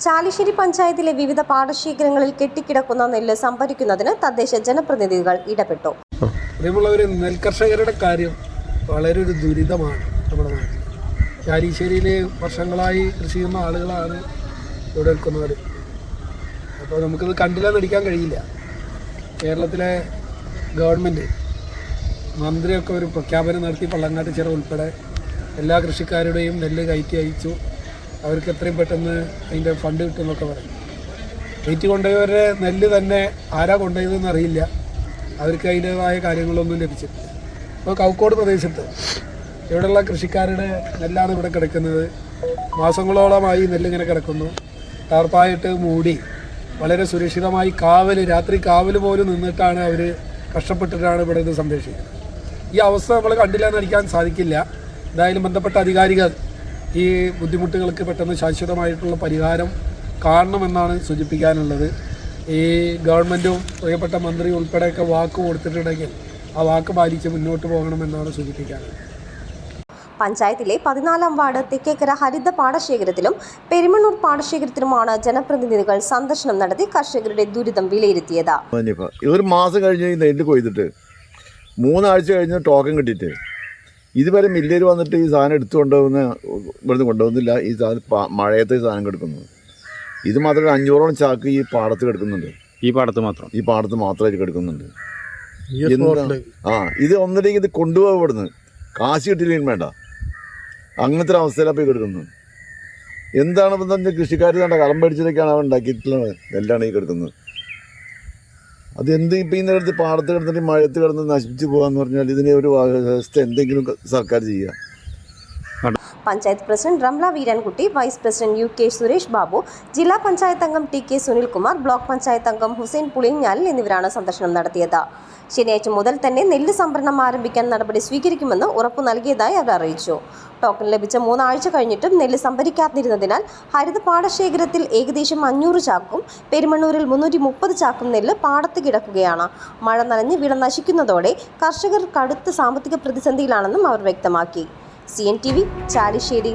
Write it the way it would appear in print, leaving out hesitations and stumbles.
ചാലിശ്ശേരി പഞ്ചായത്തിലെ വിവിധ പാടശേഖരങ്ങളിൽ കെട്ടിക്കിടക്കുന്ന നെല്ല് സംഭരിക്കുന്നതിന് തദ്ദേശ ജനപ്രതിനിധികൾ ഇടപെട്ടു. പ്രിയമുള്ളവർ, നെൽകർഷകരുടെ കാര്യം വളരെ ഒരു ദുരിതമാണ് നമ്മുടെ നാട്ടിൽ. ചാലിശ്ശേരിയിൽ വർഷങ്ങളായി കൃഷി ചെയ്യുന്ന ആളുകളാണ് ഇവിടെ നിൽക്കുന്നവർ. അപ്പോൾ നമുക്കത് കണ്ടില്ല നടിക്കാൻ കഴിയില്ല. കേരളത്തിലെ ഗവൺമെൻറ് മന്ത്രിയൊക്കെ ഒരു പ്രഖ്യാപനം നടത്തി പള്ളങ്ങാട്ട് ചിറ ഉൾപ്പെടെ എല്ലാ കൃഷിക്കാരുടെയും നെല്ല് കയറ്റി അയച്ചു. അവർക്ക് എത്രയും പെട്ടെന്ന് അതിൻ്റെ ഫണ്ട് കിട്ടുമെന്നൊക്കെ പറയും. കയറ്റി കൊണ്ടുപോയവരുടെ നെല്ല് തന്നെ ആരാ കൊണ്ടുപോയതെന്ന് അറിയില്ല. അവർക്ക് അതിൻ്റേതായ കാര്യങ്ങളൊന്നും ലഭിച്ചിട്ടില്ല. ഇപ്പോൾ കൗക്കോട് പ്രദേശത്ത് ഇവിടെയുള്ള കൃഷിക്കാരുടെ നെല്ലാണ് ഇവിടെ കിടക്കുന്നത്. മാസങ്ങളോളമായി നെല്ലിങ്ങനെ കിടക്കുന്നു. ടാർപ്പായിട്ട് മൂടി വളരെ സുരക്ഷിതമായി രാത്രി കാവൽ പോലും നിന്നിട്ടാണ് അവർ കഷ്ടപ്പെട്ടിട്ടാണ് ഇവിടെ ഇത് സംരക്ഷിക്കുന്നത്. ഈ അവസ്ഥ നമ്മൾ കണ്ടില്ല നടിക്കാൻ സാധിക്കില്ല. എന്തായാലും ബന്ധപ്പെട്ട അധികാരികൾ ഈ ബുദ്ധിമുട്ടുകൾക്ക് പെട്ടെന്ന് ശാശ്വതമായിട്ടുള്ള പരിഹാരം കാണണമെന്നാണ് സൂചിപ്പിക്കാനുള്ളത്. ഈ ഗവൺമെൻറ്റും പ്രിയപ്പെട്ട മന്ത്രി ഉൾപ്പെടെയൊക്കെ വാക്ക് കൊടുത്തിട്ടുണ്ടെങ്കിൽ ആ വാക്ക് പാലിച്ച് മുന്നോട്ട് പോകണമെന്നാണ് സൂചിപ്പിക്കാനുള്ളത്. പഞ്ചായത്തിലെ 14-ാം വാർഡ് തെക്കേക്കര ഹരിത പാടശേഖരത്തിലും പെരുമണ്ണൂർ പാടശേഖരത്തിലുമാണ് ജനപ്രതിനിധികൾ സന്ദർശനം നടത്തി കർഷകരുടെ ദുരിതം വിലയിരുത്തിയത്. ഒരു മാസം കഴിഞ്ഞ് നെല്ല് കൊയ്തിട്ട് 3 ആഴ്ച കഴിഞ്ഞ് ടോക്കൺ കിട്ടിയിട്ട് ഇതുവരെ മില്ലേര് വന്നിട്ട് ഈ സാധനം ഇവിടുന്ന് കൊണ്ടുപോകുന്നില്ല. ഈ സാധനം മഴയത്ത് ഈ സാധനം കിടക്കുന്നു. ഇത് മാത്രമല്ല 500ഓളം ചാക്ക് ഈ പാടത്ത് കിടക്കുന്നുണ്ട്. ഈ പാടത്ത് മാത്രമായിട്ട് കിടക്കുന്നുണ്ട്. ഇത് ഒന്നില്ലെങ്കിൽ ഇത് കൊണ്ടുപോകും, ഇവിടുന്ന് കാശ് കിട്ടിയില്ലെങ്കിൽ വേണ്ട, അങ്ങനത്തെ ഒരു അവസ്ഥയിലാണ് പോയി കിടക്കുന്നത്. എന്താണ് ഇപ്പം കൃഷിക്കാർ കണ്ട കളം പഠിച്ചതൊക്കെയാണ് അവൻ ഉണ്ടാക്കിയിട്ടുള്ള നെല്ലാണ് ഈ കിടക്കുന്നത്. അതെന്ത് ഇപ്പം ഈ നേരത്തെ പാടത്ത് കിടന്നിട്ട് മഴയത്ത് കിടന്ന് നശിപ്പിച്ച് പോകാന്ന് പറഞ്ഞാൽ ഇതിനെ ഒരു വ്യവസ്ഥ എന്തെങ്കിലും സർക്കാർ ചെയ്യുക. Panchayat president Ramla Veerankutty, vice president UK Suresh Babu, ജില്ലാ പഞ്ചായത്ത് അംഗം TK സുനിൽകുമാർ, ബ്ലോക്ക് പഞ്ചായത്ത് അംഗം ഹുസൈൻ പുളിഞ്ഞാലിൽ എന്നിവരാണ് സന്ദർശനം നടത്തിയത്. ശനിയാഴ്ച മുതൽ തന്നെ നെല്ല് സംഭരണം ആരംഭിക്കാൻ നടപടി സ്വീകരിക്കുമെന്ന് ഉറപ്പു നൽകിയതായി അവർ അറിയിച്ചു. ടോക്കൺ ലഭിച്ച 3 ആഴ്ച കഴിഞ്ഞിട്ടും നെല്ല് സംഭരിക്കാതിരുന്നതിനാൽ ഹരിത പാടശേഖരത്തിൽ ഏകദേശം 500 ചാക്കും പെരുമണ്ണൂരിൽ 330 ചാക്കും നെല്ല് പാടത്ത് കിടക്കുകയാണ്. മഴ നനഞ്ഞ് വിള നശിക്കുന്നതോടെ കർഷകർ കടുത്ത സാമ്പത്തിക പ്രതിസന്ധിയിലാണെന്നും അവർ വ്യക്തമാക്കി. CNTV ചാലിശ്ശേരി.